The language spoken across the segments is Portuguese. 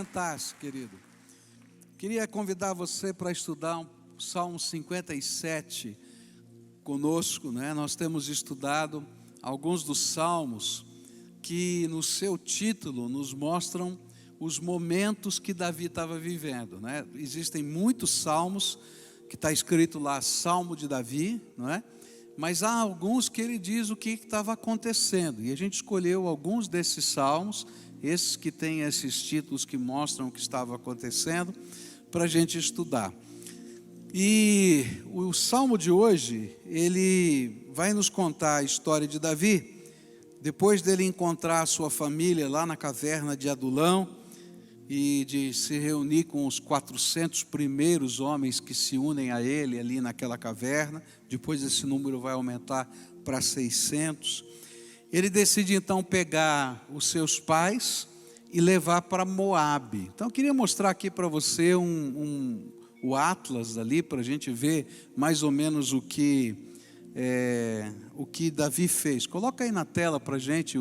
Fantástico, querido. Queria convidar você para estudar o Salmo 57 conosco, né? Nós temos estudado alguns dos salmos que no seu título nos mostram os momentos que Davi estava vivendo, né? Existem muitos salmos que está escrito lá, Salmo de Davi, não é? Mas há alguns que ele diz o que estava acontecendo, e a gente escolheu alguns desses salmos, esses que têm esses títulos que mostram o que estava acontecendo, para a gente estudar. E o salmo de hoje, ele vai nos contar a história de Davi, depois dele encontrar a sua família lá na caverna de Adulão, e de se reunir com os 400 primeiros homens que se unem a ele ali naquela caverna. Depois esse número vai aumentar para 600. Ele decide então pegar os seus pais e levar para Moabe. Então eu queria mostrar aqui para você o Atlas ali, para a gente ver mais ou menos o que Davi fez. Coloca aí na tela para a gente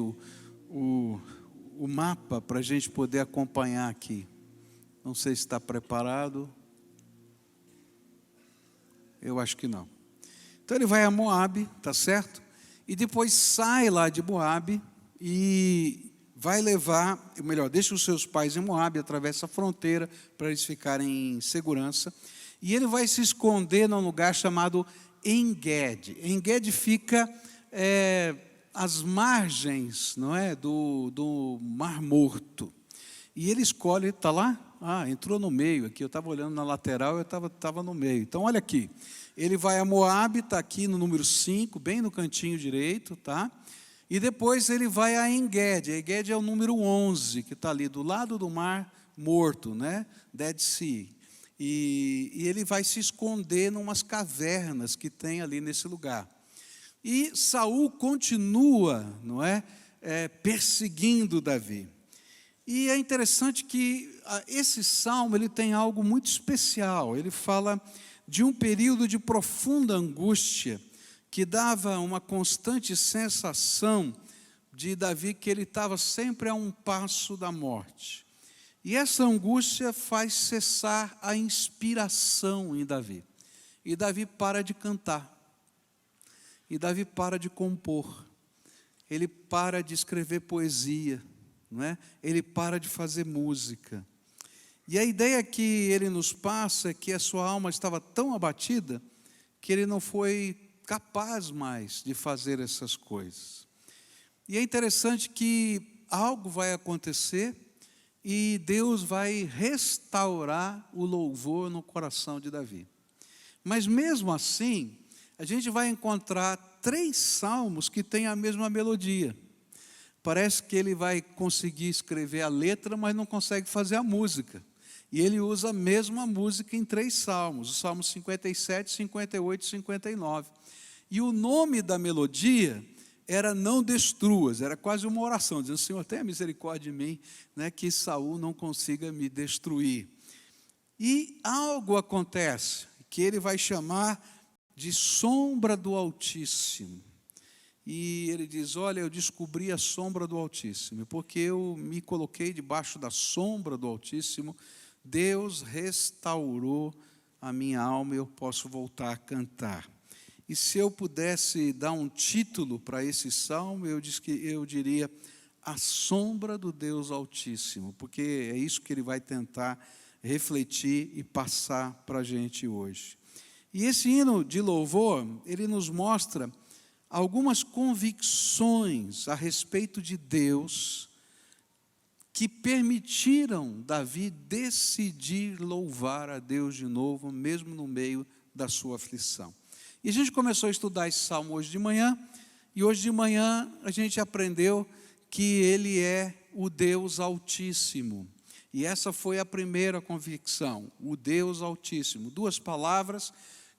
o mapa, para a gente poder acompanhar aqui. Não sei se está preparado. Eu acho que não. Então ele vai a Moabe, tá certo? E depois sai lá de Moabe e vai levar, melhor, deixa os seus pais em Moabe, atravessa a fronteira para eles ficarem em segurança. E ele vai se esconder num lugar chamado En-Gedi. En-Gedi fica às margens, não é, do Mar Morto. E ele escolhe, está lá? Entrou no meio aqui, eu estava olhando na lateral, eu estava no meio. Então olha aqui, ele vai a Moabe, está aqui no número 5, bem no cantinho direito, tá? E depois ele vai a En-Gedi. En-Gedi é o número 11, que está ali do lado do Mar Morto, né? Dead Sea. E ele vai se esconder em umas cavernas que tem ali nesse lugar. E Saul continua, não é, perseguindo Davi. E é interessante que esse salmo ele tem algo muito especial. Ele fala de um período de profunda angústia que dava uma constante sensação de Davi que ele estava sempre a um passo da morte. E essa angústia faz cessar a inspiração em Davi. E Davi para de cantar. E Davi para de compor, ele para de escrever poesia, não é? Ele para de fazer música. E a ideia que ele nos passa é que a sua alma estava tão abatida que ele não foi capaz mais de fazer essas coisas. E é interessante que algo vai acontecer e Deus vai restaurar o louvor no coração de Davi. Mas mesmo assim, a gente vai encontrar 3 salmos que têm a mesma melodia. Parece que ele vai conseguir escrever a letra, mas não consegue fazer a música. E ele usa a mesma música em 3 salmos, os salmos 57, 58 e 59. E o nome da melodia era Não Destruas, era quase uma oração, dizendo: Senhor, tenha misericórdia de mim, né, que Saul não consiga me destruir. E algo acontece, que ele vai chamar de sombra do Altíssimo. E ele diz: olha, eu descobri a sombra do Altíssimo, porque eu me coloquei debaixo da sombra do Altíssimo, Deus restaurou a minha alma e eu posso voltar a cantar. E se eu pudesse dar um título para esse salmo, eu diria A Sombra do Deus Altíssimo, porque é isso que ele vai tentar refletir e passar para a gente hoje. E esse hino de louvor, ele nos mostra algumas convicções a respeito de Deus que permitiram Davi decidir louvar a Deus de novo, mesmo no meio da sua aflição. E a gente começou a estudar esse salmo hoje de manhã, e hoje de manhã a gente aprendeu que ele é o Deus Altíssimo. E essa foi a primeira convicção, o Deus Altíssimo. 2 palavras,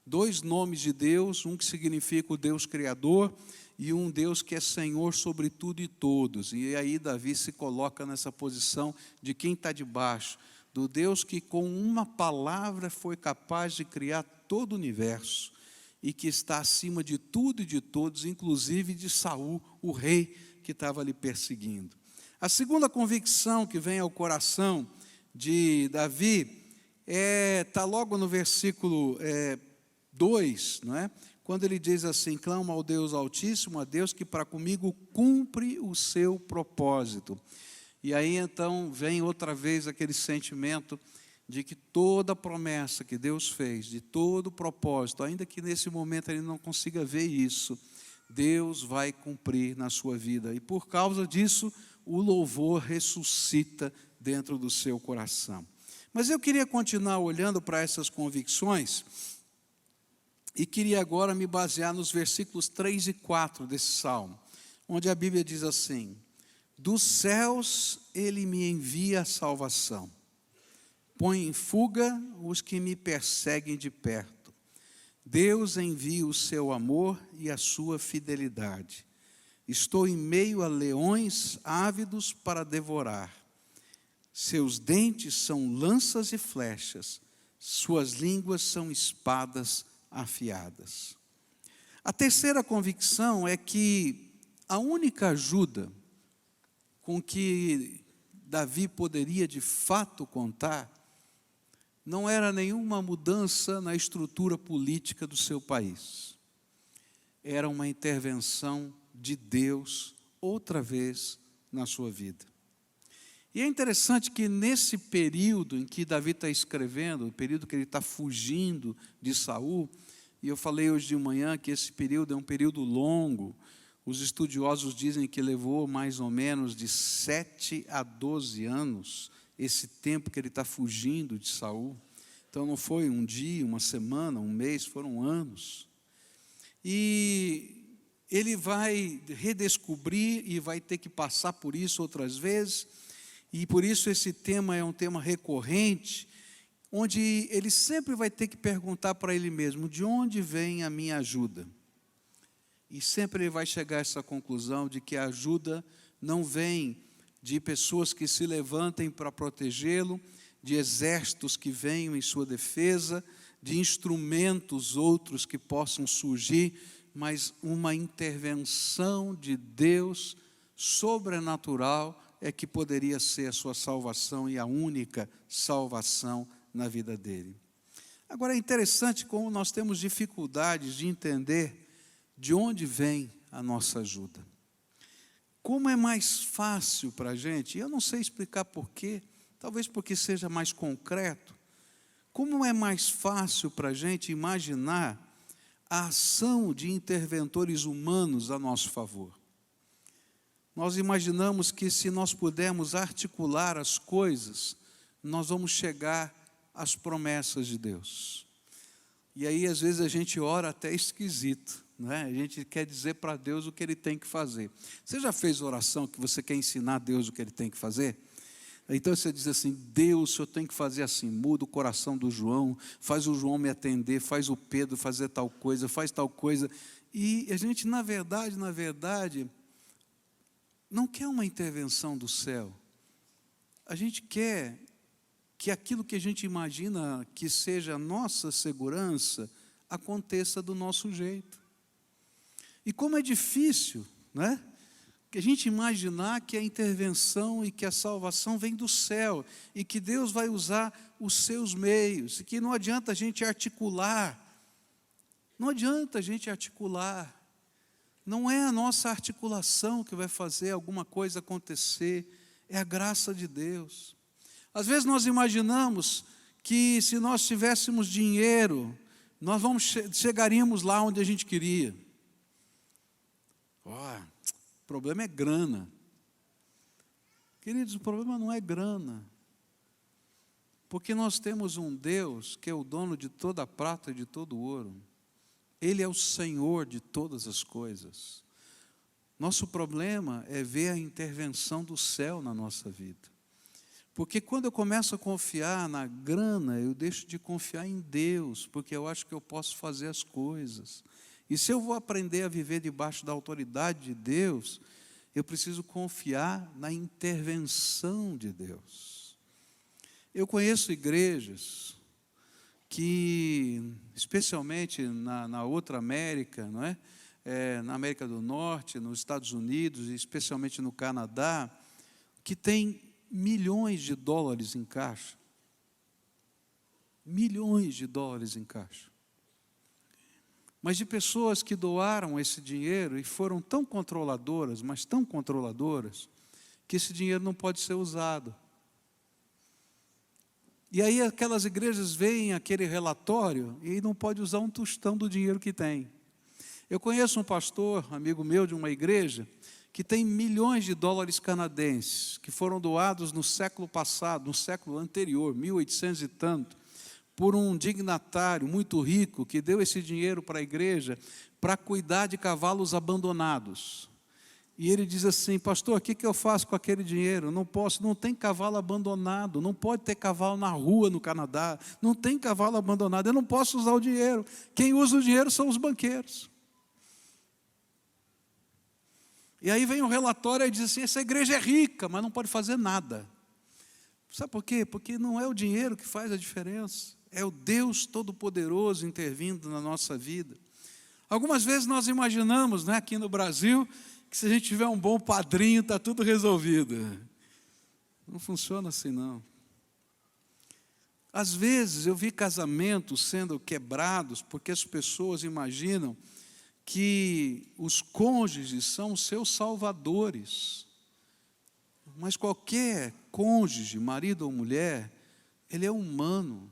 2 nomes de Deus, um que significa o Deus Criador e um Deus que é Senhor sobre tudo e todos. E aí Davi se coloca nessa posição de quem está debaixo, do Deus que com uma palavra foi capaz de criar todo o universo e que está acima de tudo e de todos, inclusive de Saul, o rei que estava ali perseguindo. A segunda convicção que vem ao coração de Davi está logo no versículo 2, não é? Quando ele diz assim: clamo ao Deus Altíssimo, a Deus que para comigo cumpre o seu propósito. E aí então vem outra vez aquele sentimento de que toda promessa que Deus fez, de todo propósito, ainda que nesse momento ele não consiga ver isso, Deus vai cumprir na sua vida. E por causa disso, o louvor ressuscita dentro do seu coração. Mas eu queria continuar olhando para essas convicções e queria agora me basear nos versículos 3 e 4 desse salmo, onde a Bíblia diz assim: dos céus ele me envia a salvação, põe em fuga os que me perseguem de perto. Deus envia o seu amor e a sua fidelidade. Estou em meio a leões ávidos para devorar. Seus dentes são lanças e flechas, suas línguas são espadas afiadas. A terceira convicção é que a única ajuda com que Davi poderia de fato contar não era nenhuma mudança na estrutura política do seu país. Era uma intervenção de Deus outra vez na sua vida. E é interessante que nesse período em que Davi está escrevendo, o período que ele está fugindo de Saul, e eu falei hoje de manhã que esse período é um período longo, os estudiosos dizem que levou mais ou menos de 7 a 12 anos, esse tempo que ele está fugindo de Saul. Então não foi um dia, uma semana, um mês, foram anos. E ele vai redescobrir e vai ter que passar por isso outras vezes, e por isso esse tema é um tema recorrente, onde ele sempre vai ter que perguntar para ele mesmo: de onde vem a minha ajuda? E sempre ele vai chegar a essa conclusão de que a ajuda não vem de pessoas que se levantem para protegê-lo, de exércitos que venham em sua defesa, de instrumentos outros que possam surgir, mas uma intervenção de Deus sobrenatural é que poderia ser a sua salvação e a única salvação na vida dele. Agora é interessante como nós temos dificuldades de entender de onde vem a nossa ajuda. Como é mais fácil para a gente, eu não sei explicar porquê, talvez porque seja mais concreto, como é mais fácil para a gente imaginar a ação de interventores humanos a nosso favor. Nós imaginamos que se nós pudermos articular as coisas, nós vamos chegar às promessas de Deus. E aí às vezes a gente ora até esquisito, né? A gente quer dizer para Deus o que Ele tem que fazer. Você já fez oração que você quer ensinar a Deus o que Ele tem que fazer? Então você diz assim: Deus, o Senhor tem que fazer assim, muda o coração do João, faz o João me atender, faz o Pedro fazer tal coisa, faz tal coisa. E a gente na verdade, não quer uma intervenção do céu. A gente quer que aquilo que a gente imagina que seja a nossa segurança aconteça do nosso jeito. E como é difícil, né? Que a gente imaginar que a intervenção e que a salvação vem do céu e que Deus vai usar os seus meios, e que não adianta a gente articular. Não adianta a gente articular. Não é a nossa articulação que vai fazer alguma coisa acontecer, é a graça de Deus. Às vezes nós imaginamos que se nós tivéssemos dinheiro, nós chegaríamos lá onde a gente queria. O problema é grana. Queridos, o problema não é grana. Porque nós temos um Deus que é o dono de toda a prata e de todo o ouro. Ele é o Senhor de todas as coisas. Nosso problema é ver a intervenção do céu na nossa vida. Porque quando eu começo a confiar na grana, eu deixo de confiar em Deus, porque eu acho que eu posso fazer as coisas. E se eu vou aprender a viver debaixo da autoridade de Deus, eu preciso confiar na intervenção de Deus. Eu conheço igrejas que, especialmente na outra América, não é? Na América do Norte, nos Estados Unidos, e especialmente no Canadá, que tem milhões de dólares em caixa. Milhões de dólares em caixa. Mas de pessoas que doaram esse dinheiro e foram tão controladoras, mas tão controladoras, que esse dinheiro não pode ser usado. E aí aquelas igrejas veem aquele relatório e não pode usar um tostão do dinheiro que tem. Eu conheço um pastor, amigo meu de uma igreja, que tem milhões de dólares canadenses, que foram doados no século passado, no século anterior, 1800 e tanto, por um dignatário muito rico, que deu esse dinheiro para a igreja, para cuidar de cavalos abandonados. E ele diz assim: pastor, o que eu faço com aquele dinheiro? Não posso, não tem cavalo abandonado, não pode ter cavalo na rua no Canadá, não tem cavalo abandonado, eu não posso usar o dinheiro. Quem usa o dinheiro são os banqueiros. E aí vem um relatório e diz assim: essa igreja é rica, mas não pode fazer nada. Sabe por quê? Porque não é o dinheiro que faz a diferença, é o Deus Todo-Poderoso intervindo na nossa vida. Algumas vezes nós imaginamos, né, aqui no Brasil, que se a gente tiver um bom padrinho, está tudo resolvido. Não funciona assim, não. Às vezes eu vi casamentos sendo quebrados porque as pessoas imaginam que os cônjuges são os seus salvadores. Mas qualquer cônjuge, marido ou mulher, ele é humano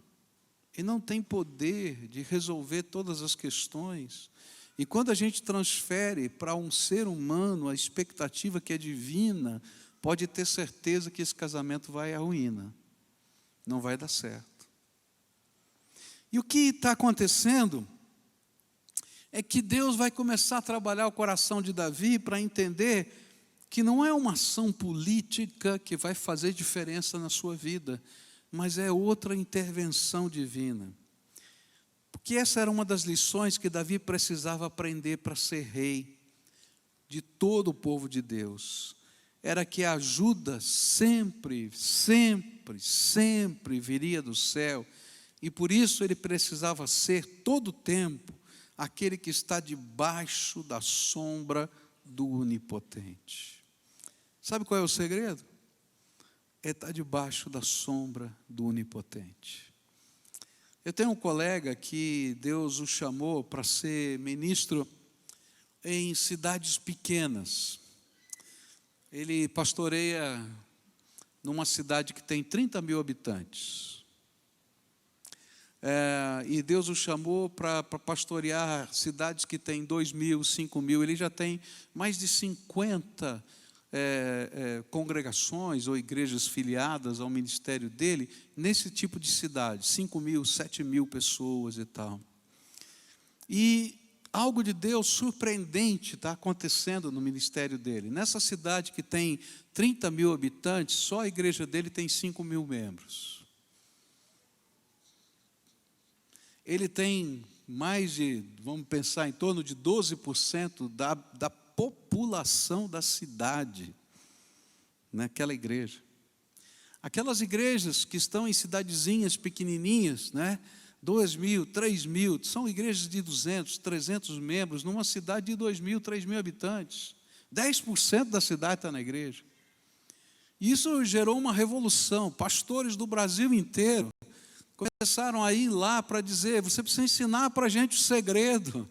e não tem poder de resolver todas as questões. E quando a gente transfere para um ser humano a expectativa que é divina, pode ter certeza que esse casamento vai à ruína, não vai dar certo. E o que está acontecendo é que Deus vai começar a trabalhar o coração de Davi para entender que não é uma ação política que vai fazer diferença na sua vida, mas é outra intervenção divina. Porque essa era uma das lições que Davi precisava aprender para ser rei de todo o povo de Deus. Era que a ajuda sempre, sempre, sempre viria do céu. E por isso ele precisava ser todo o tempo aquele que está debaixo da sombra do Onipotente. Sabe qual é o segredo? É estar debaixo da sombra do Onipotente. Eu tenho um colega que Deus o chamou para ser ministro em cidades pequenas. Ele pastoreia numa cidade que tem 30 mil habitantes. E Deus o chamou para pastorear cidades que têm 2 mil, 5 mil. Ele já tem mais de 50 congregações ou igrejas filiadas ao ministério dele, nesse tipo de cidade, 5 mil, 7 mil pessoas e tal. E algo de Deus surpreendente está acontecendo no ministério dele. Nessa cidade que tem 30 mil habitantes, só a igreja dele tem 5 mil membros. Ele tem mais de, vamos pensar, em torno de 12% da população da cidade naquela igreja. Aquelas igrejas que estão em cidadezinhas pequenininhas, né? 2 mil, 3 mil, são igrejas de 200, 300 membros, numa cidade de 2 mil, 3 mil habitantes. 10% da cidade está na igreja. E isso gerou uma revolução. Pastores do Brasil inteiro começaram a ir lá para dizer: você precisa ensinar para a gente o segredo.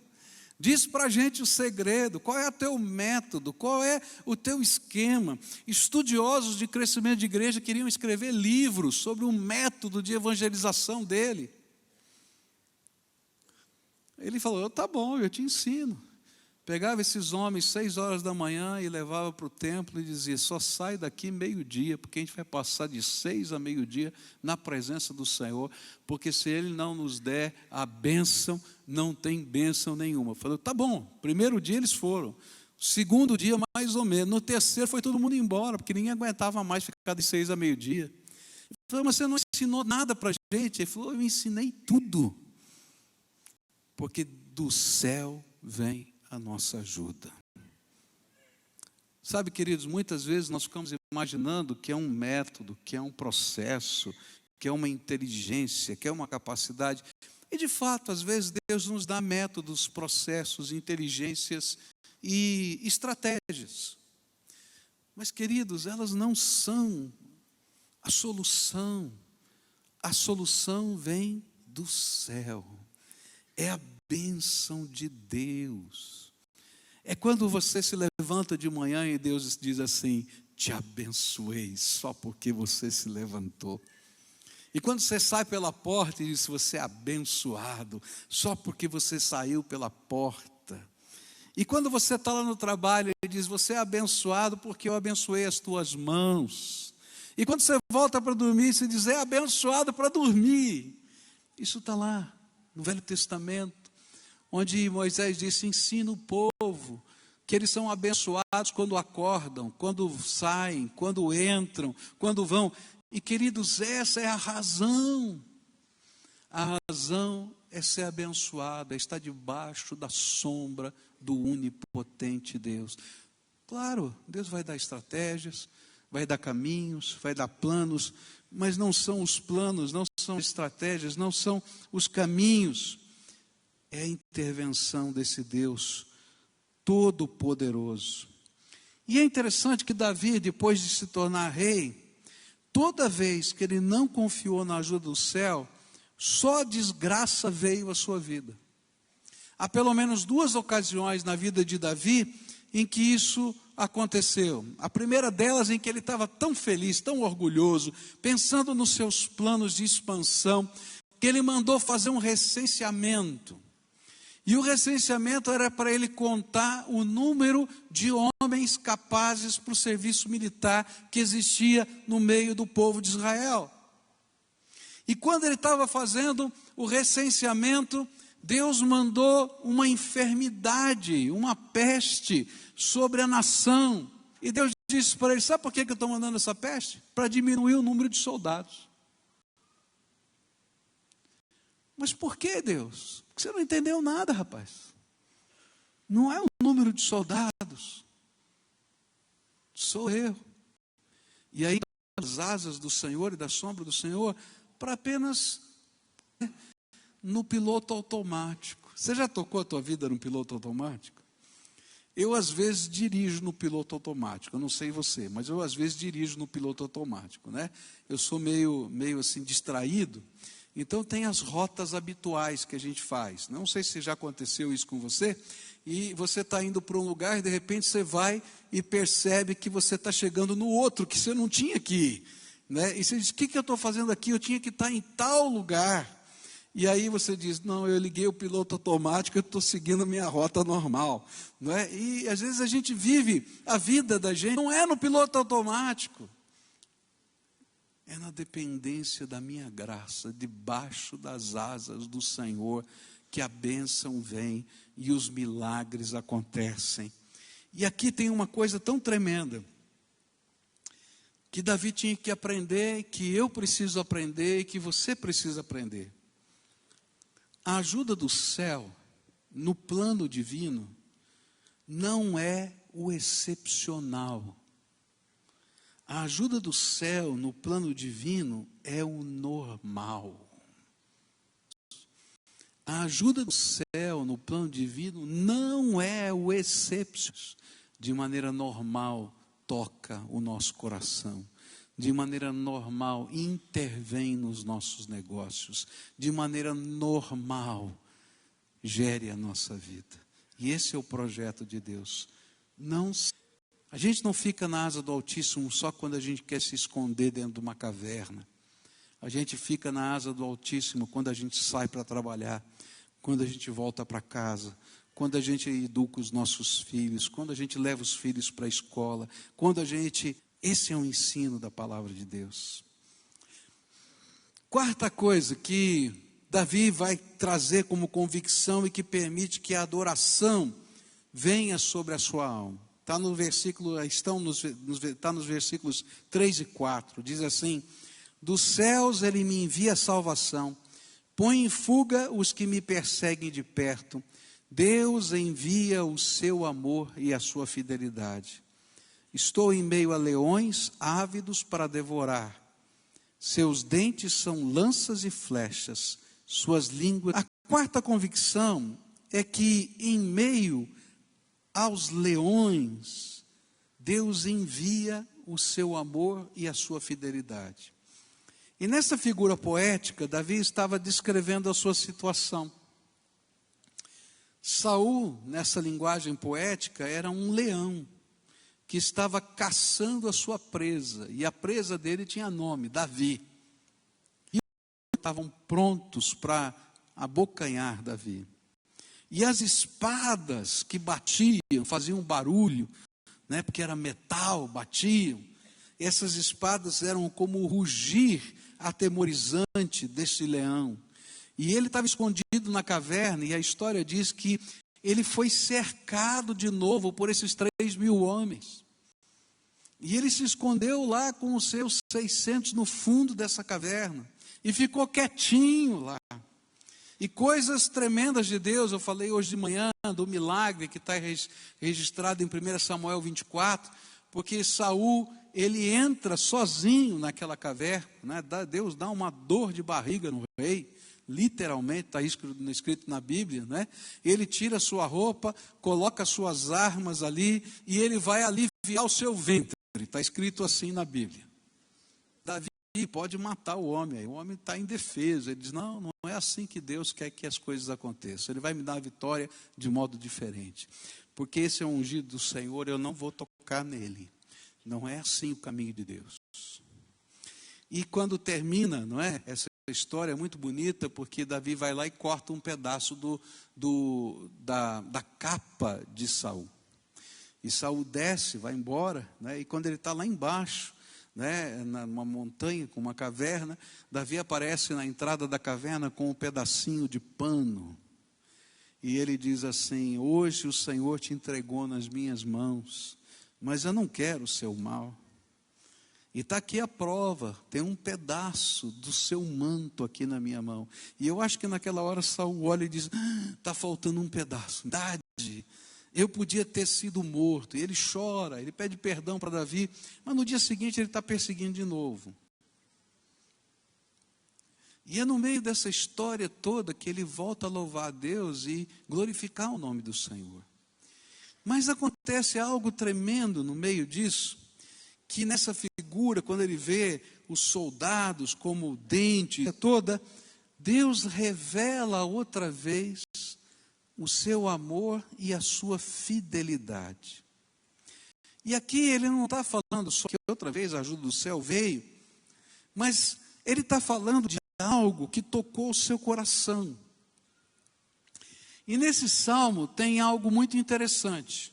Diz para a gente o segredo, qual é o teu método, qual é o teu esquema. Estudiosos de crescimento de igreja queriam escrever livros sobre o método de evangelização dele. Ele falou: tá bom, eu te ensino. Pegava esses homens 6 horas da manhã e levava para o templo e dizia: só sai daqui meio-dia, porque a gente vai passar de 6 a meio-dia na presença do Senhor, porque se Ele não nos der a bênção, não tem bênção nenhuma. Eu falei: tá bom. Primeiro dia eles foram, segundo dia mais ou menos, no terceiro foi todo mundo embora, porque ninguém aguentava mais ficar de 6 a meio-dia. Eu falei: mas você não ensinou nada para a gente? Ele falou: eu ensinei tudo, porque do céu vem a nossa ajuda. Sabe, queridos, muitas vezes nós ficamos imaginando que é um método, que é um processo, que é uma inteligência, que é uma capacidade. E de fato, às vezes Deus nos dá métodos, processos, inteligências e estratégias. Mas, queridos, elas não são A solução vem do céu. É a bênção de Deus. É quando você se levanta de manhã e Deus diz assim: te abençoei só porque você se levantou. E quando você sai pela porta e diz: você é abençoado só porque você saiu pela porta. E quando você está lá no trabalho, ele diz: você é abençoado porque eu abençoei as tuas mãos. E quando você volta para dormir, você diz: é abençoado para dormir. Isso está lá no Velho Testamento, onde Moisés disse: ensina o povo que eles são abençoados quando acordam, quando saem, quando entram, quando vão. E queridos, essa é a razão. A razão é ser abençoado, é estar debaixo da sombra do onipotente Deus. Claro, Deus vai dar estratégias, vai dar caminhos, vai dar planos, mas não são os planos, não são estratégias, não são os caminhos. É a intervenção desse Deus Todo-Poderoso. E é interessante que Davi, depois de se tornar rei, toda vez que ele não confiou na ajuda do céu, só desgraça veio à sua vida. Há pelo menos 2 ocasiões na vida de Davi em que isso aconteceu. A primeira delas em que ele estava tão feliz, tão orgulhoso, pensando nos seus planos de expansão, que ele mandou fazer um recenseamento. E o recenseamento era para ele contar o número de homens capazes para o serviço militar que existia no meio do povo de Israel. E quando ele estava fazendo o recenseamento, Deus mandou uma enfermidade, uma peste sobre a nação. E Deus disse para ele: sabe por que eu estou mandando essa peste? Para diminuir o número de soldados. Mas por que, Deus? Porque você não entendeu nada, rapaz. Não é o número de soldados. Sou eu. E aí, as asas do Senhor e da sombra do Senhor, para apenas no piloto automático. Você já tocou a tua vida no piloto automático? Eu, às vezes, dirijo no piloto automático. Eu não sei você, mas eu, às vezes, dirijo no piloto automático, né? Eu sou meio assim, distraído. Então, tem as rotas habituais que a gente faz. Não sei se já aconteceu isso com você. E você está indo para um lugar e, de repente, você vai e percebe que você está chegando no outro, que você não tinha que ir, né? E você diz: o que eu estou fazendo aqui? Eu tinha que estar em tal lugar. E aí você diz: não, eu liguei o piloto automático, eu estou seguindo a minha rota normal, não é? E às vezes a gente vive a vida da gente, não é no piloto automático, é na dependência da minha graça, debaixo das asas do Senhor, que a bênção vem e os milagres acontecem. E aqui tem uma coisa tão tremenda, que Davi tinha que aprender, que eu preciso aprender e que você precisa aprender. A ajuda do céu, no plano divino, não é o excepcional. A ajuda do céu, no plano divino, é o normal. A ajuda do céu, no plano divino, não é o excepcional. De maneira normal, toca o nosso coração. De maneira normal, intervém nos nossos negócios. De maneira normal, gere a nossa vida. E esse é o projeto de Deus. A gente não fica na asa do Altíssimo só quando a gente quer se esconder dentro de uma caverna. A gente fica na asa do Altíssimo quando a gente sai para trabalhar, quando a gente volta para casa, quando a gente educa os nossos filhos, quando a gente leva os filhos para a escola, quando a gente... Esse é o ensino da palavra de Deus. Quarta coisa que Davi vai trazer como convicção e que permite que a adoração venha sobre a sua alma. Está no versículo, está nos versículos 3 e 4. Diz assim: dos céus ele me envia salvação, põe em fuga os que me perseguem de perto. Deus envia o seu amor e a sua fidelidade. Estou em meio a leões ávidos para devorar. Seus dentes são lanças e flechas, suas línguas... A quarta convicção é que em meio aos leões, Deus envia o seu amor e a sua fidelidade. E nessa figura poética, Davi estava descrevendo a sua situação. Saul, nessa linguagem poética, era um leão que estava caçando a sua presa, e a presa dele tinha nome, Davi. E estavam prontos para abocanhar Davi. E as espadas que batiam, faziam barulho, né, porque era metal, batiam. Essas espadas eram como o rugir atemorizante desse leão. E ele estava escondido na caverna, e a história diz que ele foi cercado de novo por esses 3.000 homens. E ele se escondeu lá com os seus 600 no fundo dessa caverna. E ficou quietinho lá. E coisas tremendas de Deus, eu falei hoje de manhã do milagre que está registrado em 1 Samuel 24, porque Saul, ele entra sozinho naquela caverna, né? Deus dá uma dor de barriga no rei, literalmente, está escrito na Bíblia, né? Ele tira sua roupa, coloca suas armas ali, e ele vai aliviar o seu ventre, está escrito assim na Bíblia. Davi pode matar o homem está indefeso, ele diz, não é assim que Deus quer que as coisas aconteçam, ele vai me dar a vitória de modo diferente, porque esse é o ungido do Senhor, eu não vou tocar nele, não é assim o caminho de Deus. E quando termina, não é? Essa história é muito bonita, porque Davi vai lá e corta um pedaço da capa de Saul, e Saul desce, vai embora, né? E quando ele está lá embaixo, né, numa montanha com uma caverna, Davi aparece na entrada da caverna com um pedacinho de pano, e ele diz assim, hoje o Senhor te entregou nas minhas mãos, mas eu não quero o seu mal, e está aqui a prova, tem um pedaço do seu manto aqui na minha mão, e eu acho que naquela hora Saul olha e diz, está faltando um pedaço, verdade, eu podia ter sido morto. E ele chora, ele pede perdão para Davi, mas no dia seguinte ele está perseguindo de novo. E é no meio dessa história toda que ele volta a louvar a Deus e glorificar o nome do Senhor. Mas acontece algo tremendo no meio disso, que nessa figura, quando ele vê os soldados como dente toda, Deus revela outra vez o seu amor e a sua fidelidade. E aqui ele não está falando só que outra vez a ajuda do céu veio, mas ele está falando de algo que tocou o seu coração. E nesse salmo tem algo muito interessante.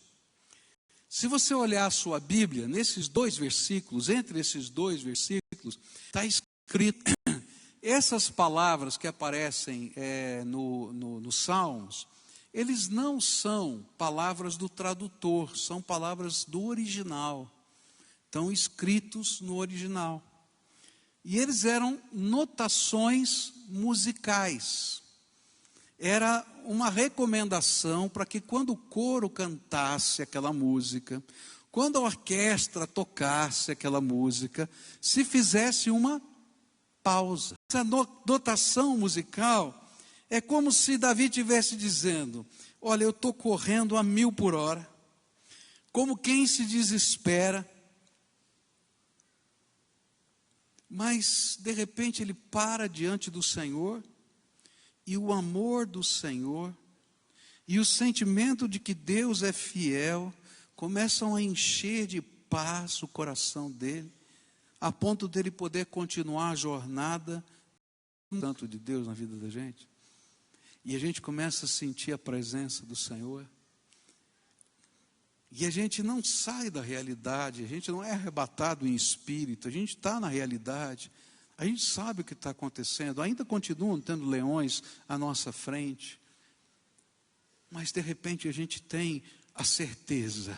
Se você olhar a sua Bíblia, nesses 2 versículos, entre esses 2 versículos, está escrito, essas palavras que aparecem nos Salmos, eles não são palavras do tradutor, são palavras do original, estão escritos no original. E eles eram notações musicais. Era uma recomendação para que quando o coro cantasse aquela música, quando a orquestra tocasse aquela música, se fizesse uma pausa. Essa notação musical é como se Davi estivesse dizendo, olha, eu estou correndo a 1000 por hora, como quem se desespera, mas de repente ele para diante do Senhor, e o amor do Senhor, e o sentimento de que Deus é fiel, começam a encher de paz o coração dele, a ponto dele poder continuar a jornada, tanto de Deus na vida da gente. E a gente começa a sentir a presença do Senhor. E a gente não sai da realidade, a gente não é arrebatado em espírito, a gente está na realidade. A gente sabe o que está acontecendo, ainda continuam tendo leões à nossa frente. Mas de repente a gente tem a certeza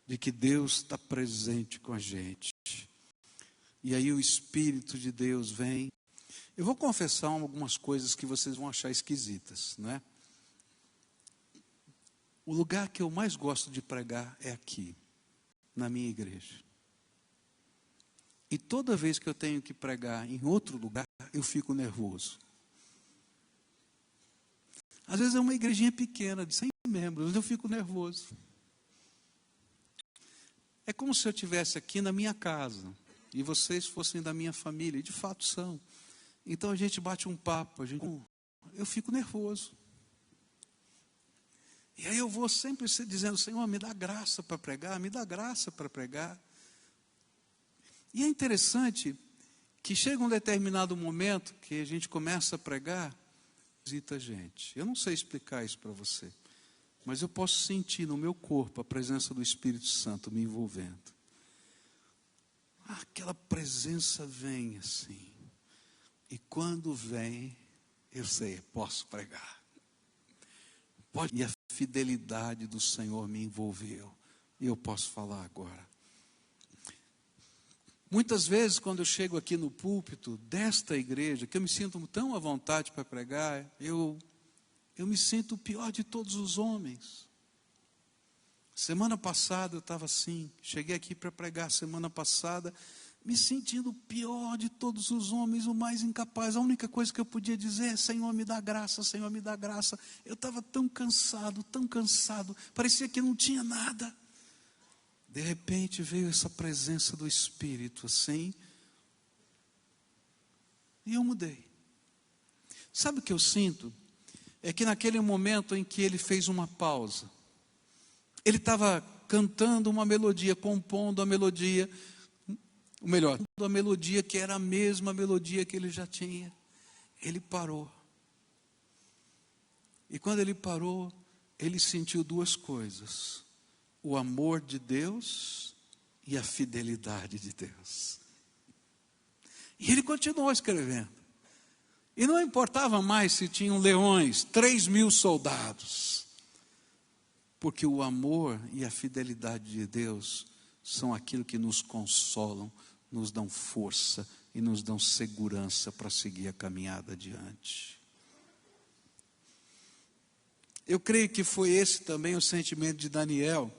de que Deus está presente com a gente. E aí o Espírito de Deus vem. Eu vou confessar algumas coisas que vocês vão achar esquisitas, não é? O lugar que eu mais gosto de pregar é aqui, na minha igreja. E toda vez que eu tenho que pregar em outro lugar, eu fico nervoso. Às vezes é uma igrejinha pequena, de 100 membros, mas eu fico nervoso. É como se eu estivesse aqui na minha casa. e vocês fossem da minha família, e de fato são. Então a gente bate um papo, eu fico nervoso. E aí eu vou sempre dizendo, Senhor, me dá graça para pregar, me dá graça para pregar. E é interessante que chega um determinado momento que a gente começa a pregar, visita a gente. Eu não sei explicar isso para você, mas eu posso sentir no meu corpo a presença do Espírito Santo me envolvendo. Aquela presença vem assim. E quando vem, eu sei, posso pregar. E a fidelidade do Senhor me envolveu. E eu posso falar agora. Muitas vezes, quando eu chego aqui no púlpito desta igreja, que eu me sinto tão à vontade para pregar, eu me sinto o pior de todos os homens. Semana passada eu estava assim, cheguei aqui para pregar semana passada, me sentindo o pior de todos os homens, o mais incapaz. A única coisa que eu podia dizer é, Senhor, me dá graça, Senhor, me dá graça. Eu estava tão cansado, parecia que não tinha nada. De repente veio essa presença do Espírito assim, e eu mudei. Sabe o que eu sinto? É que naquele momento em que ele fez uma pausa, ele estava cantando uma melodia, compondo a melodia, ou melhor, a melodia que era a mesma melodia que ele já tinha. Ele parou. E quando ele parou, ele sentiu duas coisas: o amor de Deus e a fidelidade de Deus. E ele continuou escrevendo. E não importava mais se tinham leões, 3.000 soldados. Porque o amor e a fidelidade de Deus são aquilo que nos consolam, nos dão força e nos dão segurança para seguir a caminhada adiante. Eu creio que foi esse também o sentimento de Daniel.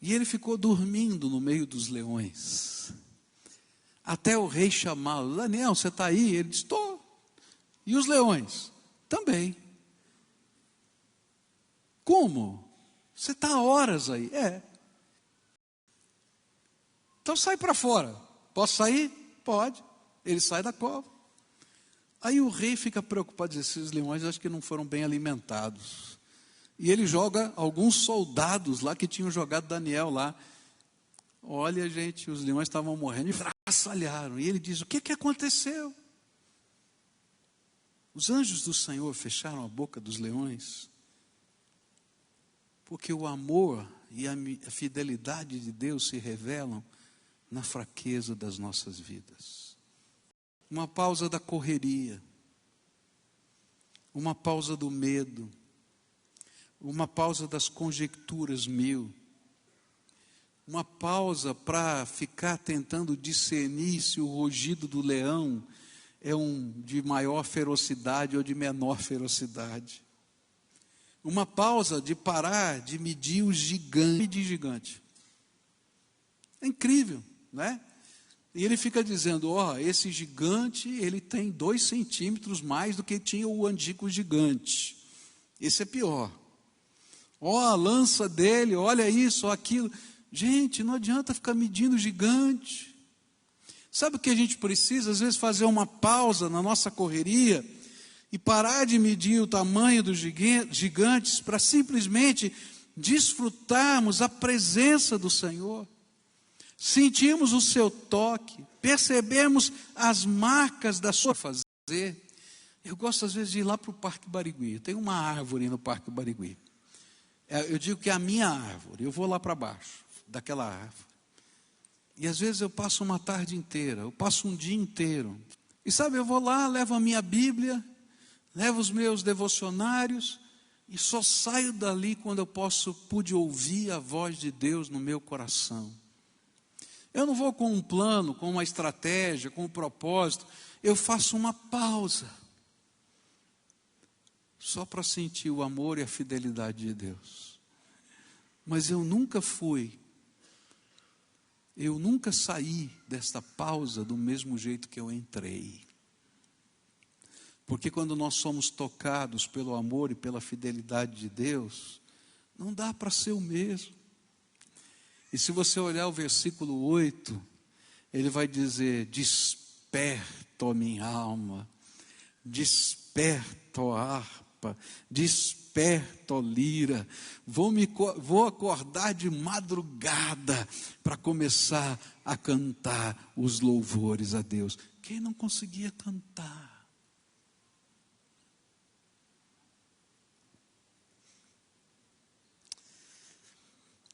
E ele ficou dormindo no meio dos leões. Até o rei chamá-lo. Daniel, você está aí? Ele disse, estou. E os leões? Também. Como? Você está há horas aí. Então sai para fora. Posso sair? Pode. Ele sai da cova. Aí o rei fica preocupado, diz, esses leões acho que não foram bem alimentados. E ele joga alguns soldados lá que tinham jogado Daniel lá. Olha, gente, os leões estavam morrendo e estraçalharam. E ele diz, o que aconteceu? Os anjos do Senhor fecharam a boca dos leões. Porque o amor e a fidelidade de Deus se revelam na fraqueza das nossas vidas. Uma pausa da correria, uma pausa do medo, uma pausa das conjecturas mil, uma pausa para ficar tentando discernir se o rugido do leão é de maior ferocidade ou de menor ferocidade. Uma pausa de parar de medir o gigante. Medir gigante. É incrível, não é? E ele fica dizendo, esse gigante, ele tem 2 centímetros mais do que tinha o antigo gigante. Esse é pior. A lança dele, olha isso, aquilo. Gente, não adianta ficar medindo gigante. Sabe o que a gente precisa? Às vezes fazer uma pausa na nossa correria e parar de medir o tamanho dos gigantes para simplesmente desfrutarmos a presença do Senhor. Sentimos o seu toque, percebemos as marcas da sua fazer. Eu gosto às vezes de ir lá para o Parque Barigui. Tem uma árvore no Parque Barigui. Eu digo que é a minha árvore. Eu vou lá para baixo daquela árvore. E às vezes eu passo uma tarde inteira, eu passo um dia inteiro. E sabe, eu vou lá, levo a minha Bíblia, levo os meus devocionários e só saio dali quando eu pude ouvir a voz de Deus no meu coração. Eu não vou com um plano, com uma estratégia, com um propósito. Eu faço uma pausa. Só para sentir o amor e a fidelidade de Deus. Mas eu nunca saí desta pausa do mesmo jeito que eu entrei. Porque quando nós somos tocados pelo amor e pela fidelidade de Deus, não dá para ser o mesmo. E se você olhar o versículo 8, ele vai dizer: desperta, ó minha alma, desperta, ó harpa, desperta, ó lira, vou acordar de madrugada para começar a cantar os louvores a Deus. Quem não conseguia cantar?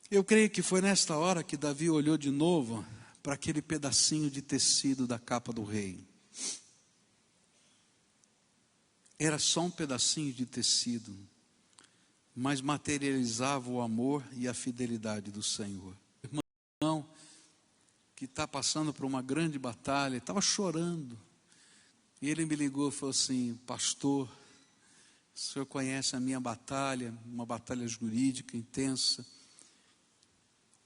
Eu creio que foi nesta hora que Davi olhou de novo para aquele pedacinho de tecido da capa do rei. Era só um pedacinho de tecido, mas materializava o amor e a fidelidade do Senhor. Irmão que está passando por uma grande batalha, estava chorando, e ele me ligou e falou assim: pastor, o senhor conhece a minha batalha, uma batalha jurídica intensa,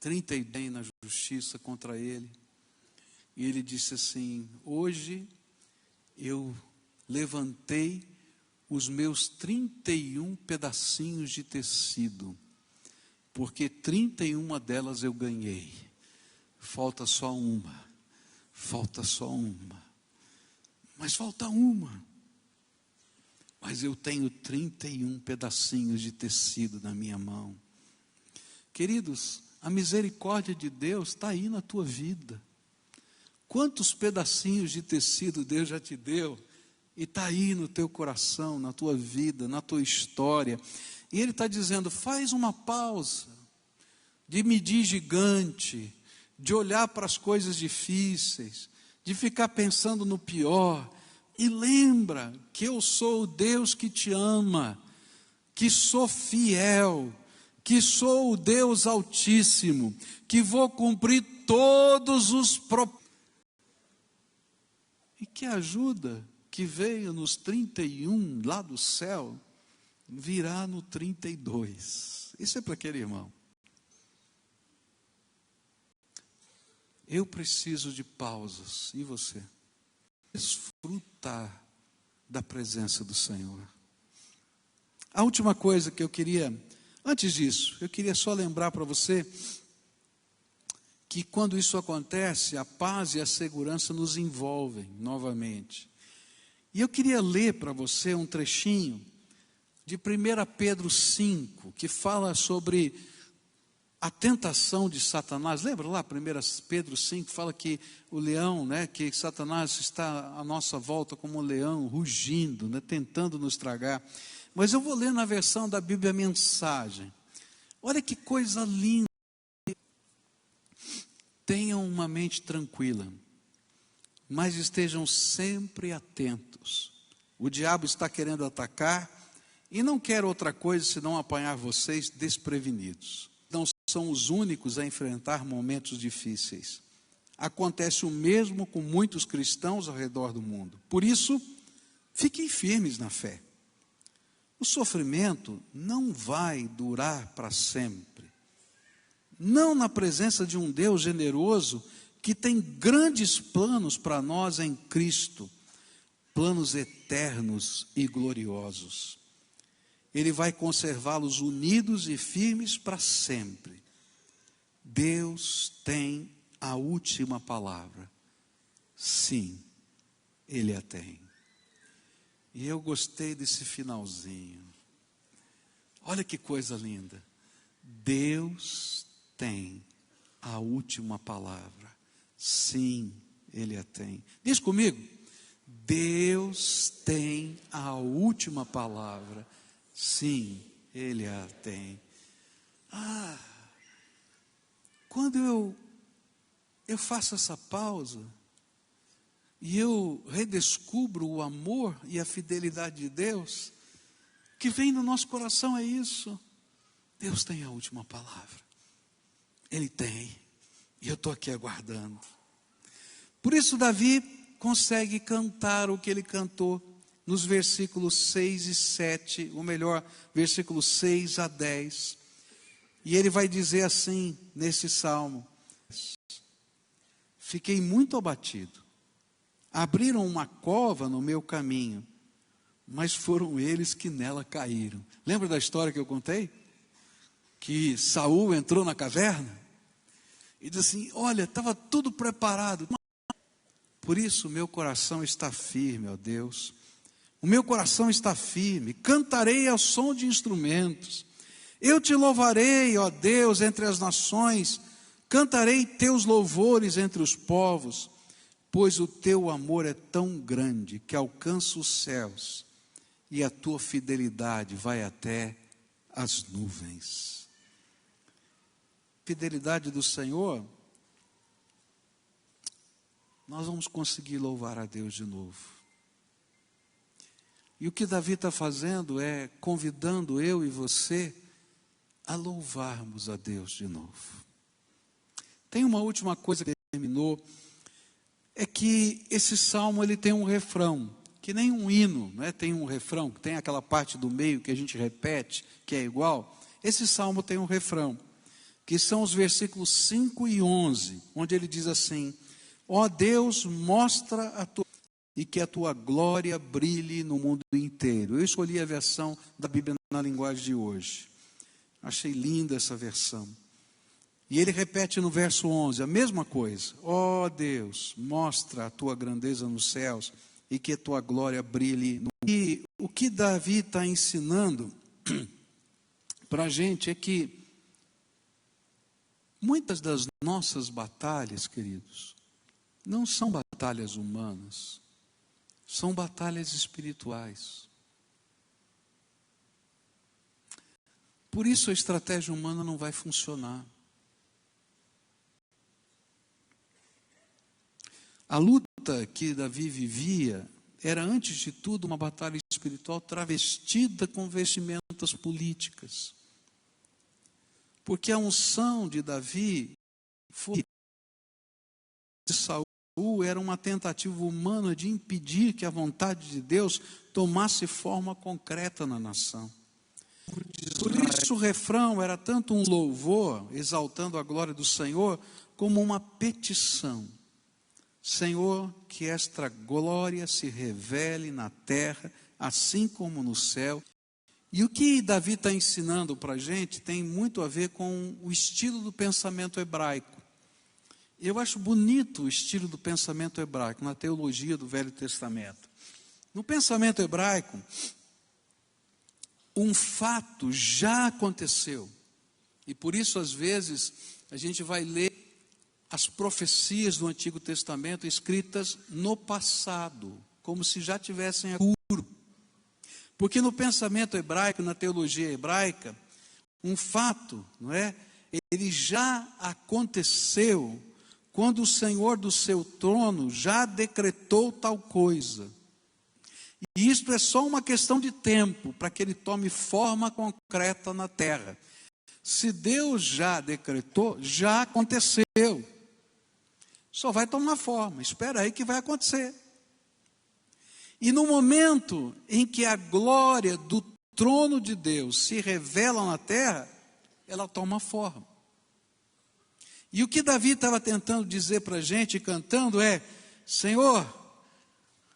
30 na justiça contra ele. E ele disse assim: hoje eu levantei os meus 31 pedacinhos de tecido, porque 31 delas eu ganhei. Falta só uma. Mas falta uma. Mas eu tenho 31 pedacinhos de tecido na minha mão. Queridos, a misericórdia de Deus está aí na tua vida. Quantos pedacinhos de tecido Deus já te deu, e está aí no teu coração, na tua vida, na tua história. E Ele está dizendo: faz uma pausa, de medir gigante, de olhar para as coisas difíceis, de ficar pensando no pior, e lembra que eu sou o Deus que te ama, que sou fiel, que sou o Deus Altíssimo, que vou cumprir todos os propósitos. E que ajuda que veio nos 31 lá do céu, virá no 32. Isso é para aquele irmão. Eu preciso de pausas, e você? Desfrutar da presença do Senhor. A última coisa que eu queria, antes disso, eu queria só lembrar para você que quando isso acontece, a paz e a segurança nos envolvem novamente. E eu queria ler para você um trechinho de 1 Pedro 5, que fala sobre a tentação de Satanás. Lembra lá, 1 Pedro 5, fala que o leão, que Satanás está à nossa volta como um leão, rugindo, tentando nos tragar. Mas eu vou ler na versão da Bíblia Mensagem. Olha que coisa linda. Tenham uma mente tranquila, mas estejam sempre atentos. O diabo está querendo atacar e não quer outra coisa senão apanhar vocês desprevenidos. Não são os únicos a enfrentar momentos difíceis. Acontece o mesmo com muitos cristãos ao redor do mundo. Por isso, fiquem firmes na fé. O sofrimento não vai durar para sempre. Não na presença de um Deus generoso que tem grandes planos para nós em Cristo, planos eternos e gloriosos. Ele vai conservá-los unidos e firmes para sempre. Deus tem a última palavra. Sim, Ele a tem. E eu gostei desse finalzinho. Olha que coisa linda. Deus tem a última palavra. Sim, Ele a tem. Diz comigo: Deus tem a última palavra. Sim, Ele a tem. Quando eu faço essa pausa e eu redescubro o amor e a fidelidade de Deus, o que vem no nosso coração é isso: Deus tem a última palavra. Ele tem, e eu estou aqui aguardando. Por isso Davi consegue cantar o que ele cantou nos versículos 6 e 7, ou melhor, versículos 6 a 10. E ele vai dizer assim, nesse salmo: fiquei muito abatido, abriram uma cova no meu caminho, mas foram eles que nela caíram. Lembra da história que eu contei? Que Saul entrou na caverna? E diz assim: olha, estava tudo preparado. Por isso o meu coração está firme, ó Deus. O meu coração está firme. Cantarei ao som de instrumentos. Eu te louvarei, ó Deus, entre as nações. Cantarei teus louvores entre os povos. Pois o teu amor é tão grande que alcança os céus. E a tua fidelidade vai até as nuvens. Fidelidade do Senhor, nós vamos conseguir louvar a Deus de novo. E o que Davi está fazendo é convidando eu e você a louvarmos a Deus de novo. Tem uma última coisa que terminou, é que esse salmo ele tem um refrão, que nem um hino, não é? Tem um refrão, que tem aquela parte do meio que a gente repete, que é igual. Esse salmo tem um refrão, que são os versículos 5 e 11, onde ele diz assim: ó Deus, mostra a tua e que a tua glória brilhe no mundo inteiro. Eu escolhi a versão da Bíblia na linguagem de hoje. Achei linda essa versão. E ele repete no verso 11 a mesma coisa. Ó Deus, mostra a tua grandeza nos céus e que a tua glória brilhe no mundo. E o que Davi está ensinando para a gente é que muitas das nossas batalhas, queridos, não são batalhas humanas, são batalhas espirituais. Por isso a estratégia humana não vai funcionar. A luta que Davi vivia era, antes de tudo, uma batalha espiritual travestida com vestimentas políticas. Porque a unção de Davi foi de Saul era uma tentativa humana de impedir que a vontade de Deus tomasse forma concreta na nação. Por isso o refrão era tanto um louvor, exaltando a glória do Senhor, como uma petição. Senhor, que esta glória se revele na terra, assim como no céu. E o que Davi está ensinando para a gente tem muito a ver com o estilo do pensamento hebraico. Eu acho bonito o estilo do pensamento hebraico na teologia do Velho Testamento. No pensamento hebraico, um fato já aconteceu. E por isso, às vezes, a gente vai ler as profecias do Antigo Testamento escritas no passado, como se já tivessem futuro. Porque no pensamento hebraico, na teologia hebraica, um fato, não é? Ele já aconteceu quando o Senhor do seu trono já decretou tal coisa. E isto é só uma questão de tempo para que ele tome forma concreta na terra. Se Deus já decretou, já aconteceu. Só vai tomar forma, espera aí que vai acontecer. E no momento em que a glória do trono de Deus se revela na terra, ela toma forma. E o que Davi estava tentando dizer para a gente, cantando, é: Senhor,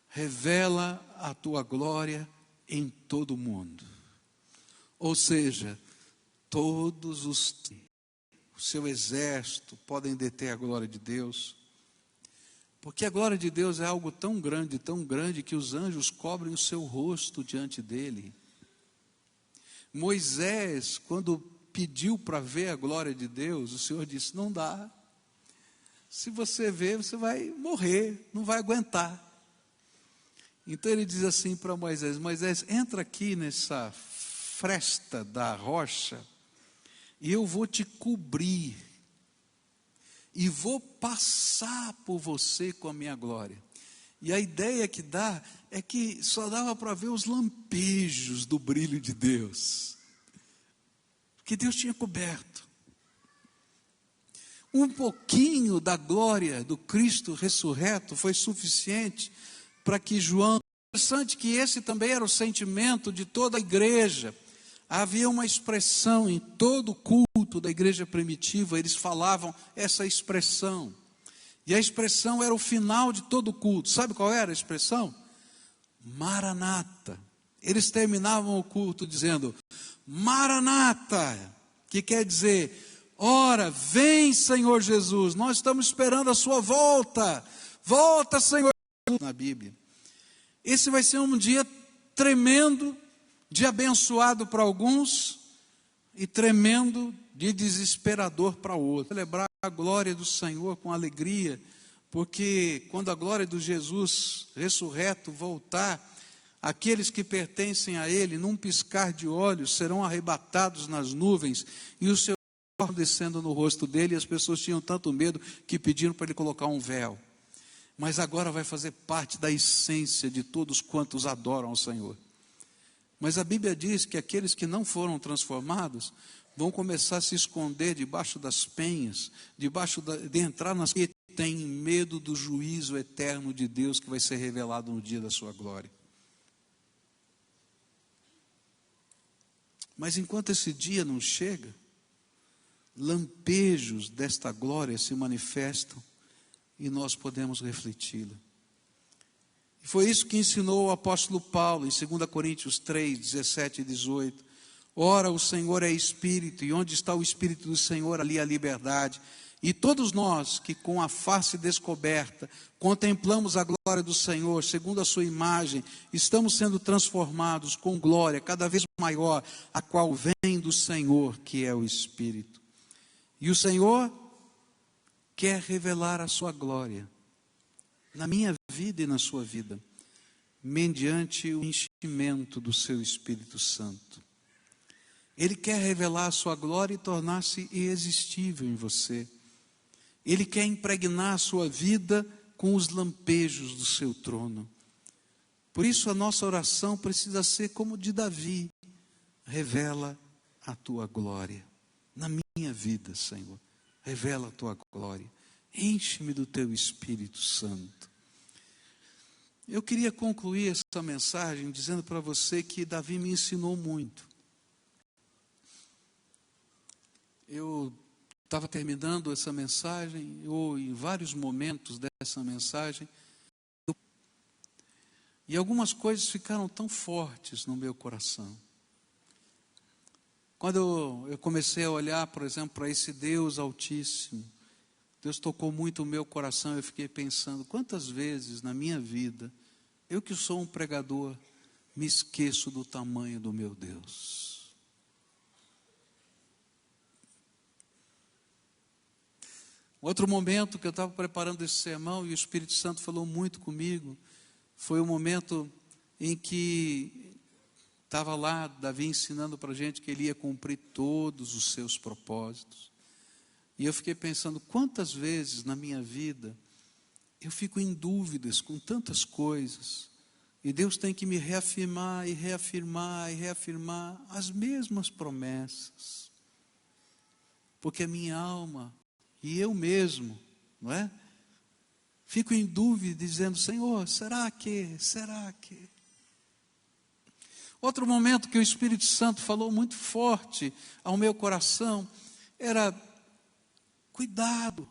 revela a tua glória em todo o mundo. Ou seja, todos o seu exército podem deter a glória de Deus. Porque a glória de Deus é algo tão grande, que os anjos cobrem o seu rosto diante dele. Moisés, quando pediu para ver a glória de Deus, o Senhor disse: não dá. Se você ver, você vai morrer, não vai aguentar. Então ele diz assim para Moisés: Moisés, entra aqui nessa fresta da rocha, e eu vou te cobrir. E vou passar por você com a minha glória. E a ideia que dá é que só dava para ver os lampejos do brilho de Deus. Que Deus tinha coberto. Um pouquinho da glória do Cristo ressurreto foi suficiente para que João... Interessante que esse também era o sentimento de toda a igreja. Havia uma expressão em todo o culto da igreja primitiva, eles falavam essa expressão. E a expressão era o final de todo o culto. Sabe qual era a expressão? Maranata. Eles terminavam o culto dizendo: Maranata, que quer dizer: Ora, vem, Senhor Jesus, nós estamos esperando a sua volta. Volta, Senhor Jesus, na Bíblia. Esse vai ser um dia tremendo, de abençoado para alguns e tremendo de desesperador para outros. Celebrar a glória do Senhor com alegria, porque quando a glória de Jesus ressurreto voltar, aqueles que pertencem a Ele, num piscar de olhos, serão arrebatados nas nuvens, e o seu corpo descendo no rosto dele, e as pessoas tinham tanto medo que pediram para ele colocar um véu. Mas agora vai fazer parte da essência de todos quantos adoram ao Senhor. Mas a Bíblia diz que aqueles que não foram transformados vão começar a se esconder debaixo das penhas, de entrar nas que têm medo do juízo eterno de Deus que vai ser revelado no dia da sua glória. Mas enquanto esse dia não chega, lampejos desta glória se manifestam e nós podemos refleti-la. E foi isso que ensinou o apóstolo Paulo em 2 Coríntios 3, 17 e 18. Ora, o Senhor é Espírito, e onde está o Espírito do Senhor, ali há liberdade. E todos nós que com a face descoberta contemplamos a glória do Senhor, segundo a sua imagem, estamos sendo transformados com glória cada vez maior, a qual vem do Senhor, que é o Espírito. E o Senhor quer revelar a sua glória na minha vida e na sua vida, mediante o enchimento do seu Espírito Santo. Ele quer revelar a sua glória e tornar-se irresistível em você. Ele quer impregnar a sua vida com os lampejos do seu trono. Por isso a nossa oração precisa ser como de Davi: revela a tua glória na minha vida, Senhor. Revela a tua glória. Enche-me do teu Espírito Santo. Eu queria concluir essa mensagem dizendo para você que Davi me ensinou muito. Eu estava terminando essa mensagem, ou em vários momentos dessa mensagem, e algumas coisas ficaram tão fortes no meu coração. Quando eu comecei a olhar, por exemplo, para esse Deus Altíssimo, Deus tocou muito o meu coração. Eu fiquei pensando, quantas vezes na minha vida, eu que sou um pregador, me esqueço do tamanho do meu Deus. Outro momento que eu estava preparando esse sermão e o Espírito Santo falou muito comigo, foi o momento em que estava lá Davi ensinando para a gente que ele ia cumprir todos os seus propósitos. E eu fiquei pensando, quantas vezes na minha vida eu fico em dúvidas com tantas coisas, e Deus tem que me reafirmar e reafirmar e reafirmar as mesmas promessas, porque a minha alma e eu mesmo, não é? Fico em dúvida dizendo, Senhor, será que? Outro momento que o Espírito Santo falou muito forte ao meu coração era, cuidado,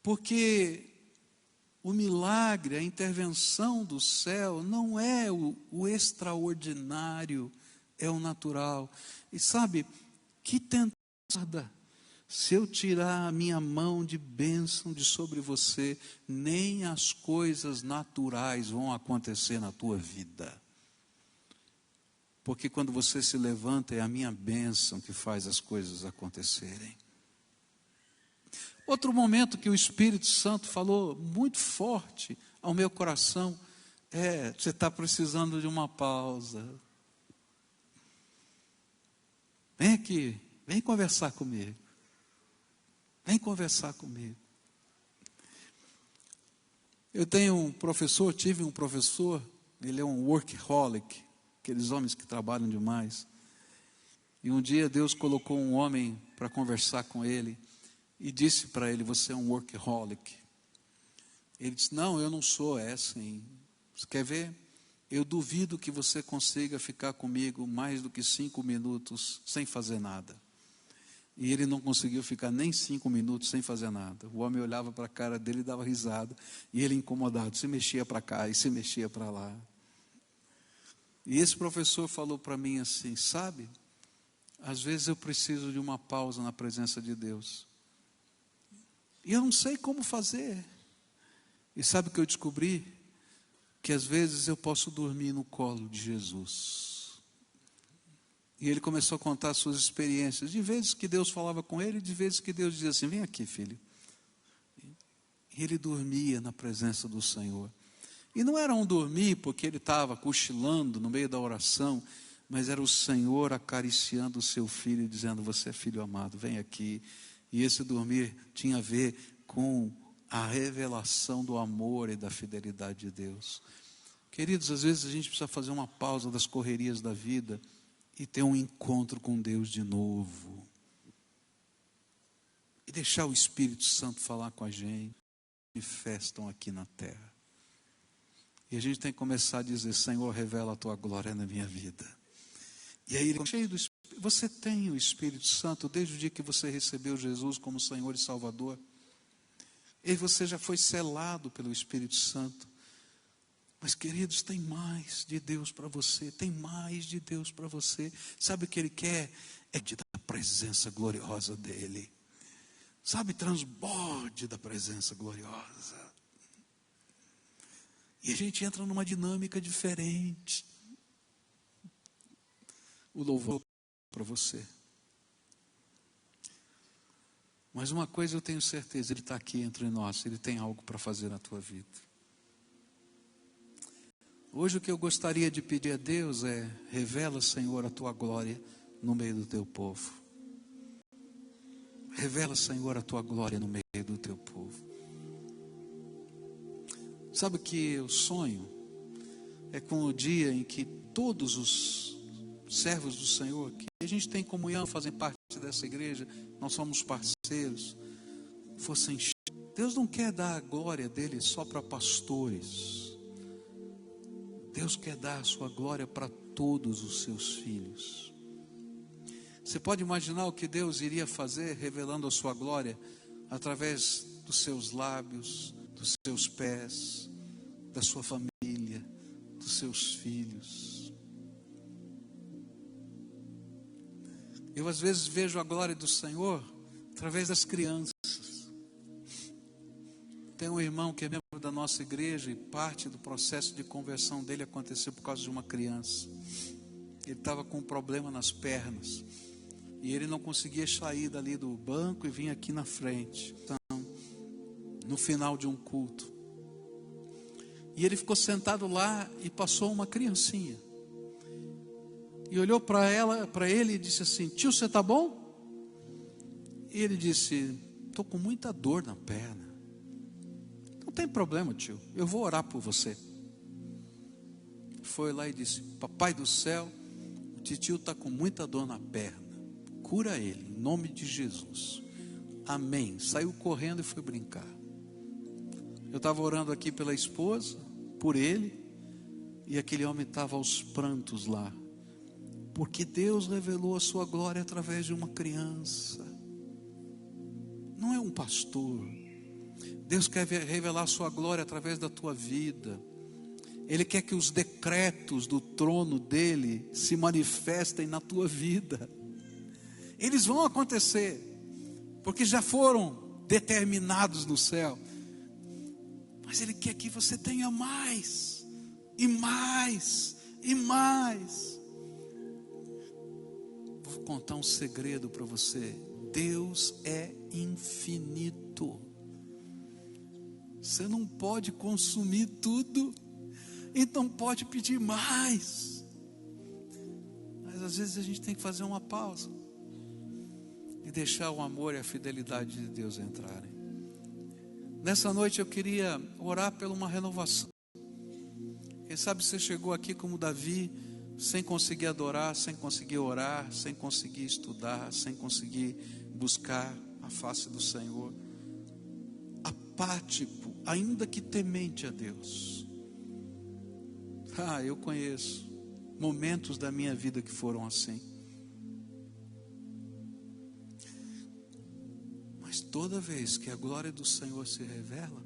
porque o milagre, a intervenção do céu não é o extraordinário, é o natural. E sabe, que tentada, se eu tirar a minha mão de bênção de sobre você, nem as coisas naturais vão acontecer na tua vida. Porque quando você se levanta, é a minha bênção que faz as coisas acontecerem. Outro momento que o Espírito Santo falou muito forte ao meu coração é, você está precisando de uma pausa. Vem aqui, vem conversar comigo. Vem conversar comigo. Eu tenho um professor, tive um professor, ele é um workaholic, aqueles homens que trabalham demais. E um dia Deus colocou um homem para conversar com ele e disse para ele, você é um workaholic. Ele disse, não, eu não sou, é assim. Você quer ver? Eu duvido que você consiga ficar comigo mais do que 5 minutos sem fazer nada. E ele não conseguiu ficar nem 5 minutos sem fazer nada. O homem olhava para a cara dele e dava risada. E ele incomodado, se mexia para cá e se mexia para lá. E esse professor falou para mim assim, sabe, Às vezes eu preciso de uma pausa na presença de Deus. E eu não sei como fazer. E sabe o que eu descobri? Que às vezes eu posso dormir no colo de Jesus. E ele começou a contar suas experiências. De vezes que Deus falava com ele, de vezes que Deus dizia assim: vem aqui, filho. E ele dormia na presença do Senhor. E não era um dormir porque ele estava cochilando no meio da oração, mas era o Senhor acariciando o seu filho e dizendo: você é filho amado, vem aqui. E esse dormir tinha a ver com a revelação do amor e da fidelidade de Deus. Queridos, às vezes a gente precisa fazer uma pausa das correrias da vida e ter um encontro com Deus de novo. E deixar o Espírito Santo falar com a gente. Manifestam aqui na terra. E a gente tem que começar a dizer: Senhor, revela a tua glória na minha vida. E aí ele, cheio do Espírito, você tem o Espírito Santo desde o dia que você recebeu Jesus como Senhor e Salvador. E você já foi selado pelo Espírito Santo. Mas, queridos, tem mais de Deus para você. Tem mais de Deus para você. Sabe o que Ele quer? É de dar a presença gloriosa dEle. Sabe, transborde da presença gloriosa. E a gente entra numa dinâmica diferente. O louvor para você. Mas uma coisa eu tenho certeza, Ele está aqui entre nós, Ele tem algo para fazer na tua vida. Hoje o que eu gostaria de pedir a Deus é: revela, Senhor, a tua glória no meio do teu povo. Revela, Senhor, a tua glória no meio do teu povo. Sabe o que eu sonho? É com o dia em que todos os servos do Senhor, que a gente tem comunhão, fazem parte dessa igreja, nós somos parceiros, fossem cheios. Deus não quer dar a glória dele só para pastores. Deus quer dar a sua glória para todos os seus filhos. Você pode imaginar o que Deus iria fazer revelando a sua glória através dos seus lábios, dos seus pés, da sua família, dos seus filhos. Eu às vezes vejo a glória do Senhor através das crianças. Tem um irmão que é membro da nossa igreja e parte do processo de conversão dele aconteceu por causa de uma criança. Ele estava com um problema nas pernas. E ele não conseguia sair dali do banco e vir aqui na frente. Então, no final de um culto. E ele ficou sentado lá e passou uma criancinha. E olhou para ele e disse assim: tio, você está bom? E ele disse: estou com muita dor na perna. Não tem problema, tio, eu vou orar por você. Foi lá e disse: papai do céu, o tio está com muita dor na perna. Cura ele, em nome de Jesus. Amém. Saiu correndo e foi brincar. Eu estava orando aqui pela esposa, por ele, e aquele homem estava aos prantos lá, porque Deus revelou a sua glória através de uma criança. Não é um pastor. Deus quer revelar a sua glória através da tua vida. Ele quer que os decretos do trono dele se manifestem na tua vida. Eles vão acontecer, porque já foram determinados no céu. Mas Ele quer que você tenha mais, e mais, e mais. Vou contar um segredo para você. Deus é infinito. Você não pode consumir tudo, então pode pedir mais. Mas às vezes a gente tem que fazer uma pausa e deixar o amor e a fidelidade de Deus entrarem. Nessa noite eu queria orar por uma renovação. Quem sabe você chegou aqui como Davi, sem conseguir adorar, sem conseguir orar, sem conseguir estudar, sem conseguir buscar a face do Senhor. Apático, ainda que temente a Deus. Eu conheço momentos da minha vida que foram assim. Mas toda vez que a glória do Senhor se revela,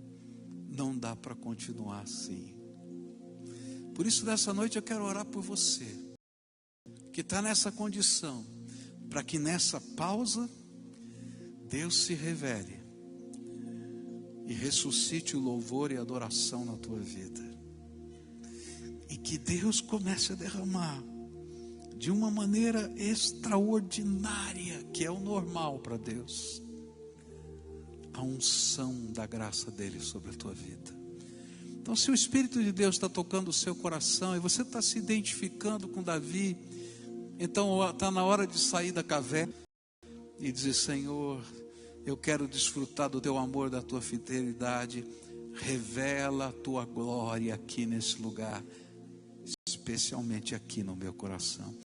não dá para continuar assim. Por isso, nessa noite eu quero orar por você, que está nessa condição, para que nessa pausa Deus se revele e ressuscite o louvor e a adoração na tua vida, e que Deus comece a derramar de uma maneira extraordinária, que é o normal para Deus, a unção da graça dele sobre a tua vida. Então, se o Espírito de Deus está tocando o seu coração e você está se identificando com Davi, então está na hora de sair da caverna e dizer: Senhor, eu quero desfrutar do teu amor, da tua fidelidade. Revela a tua glória aqui nesse lugar, especialmente aqui no meu coração.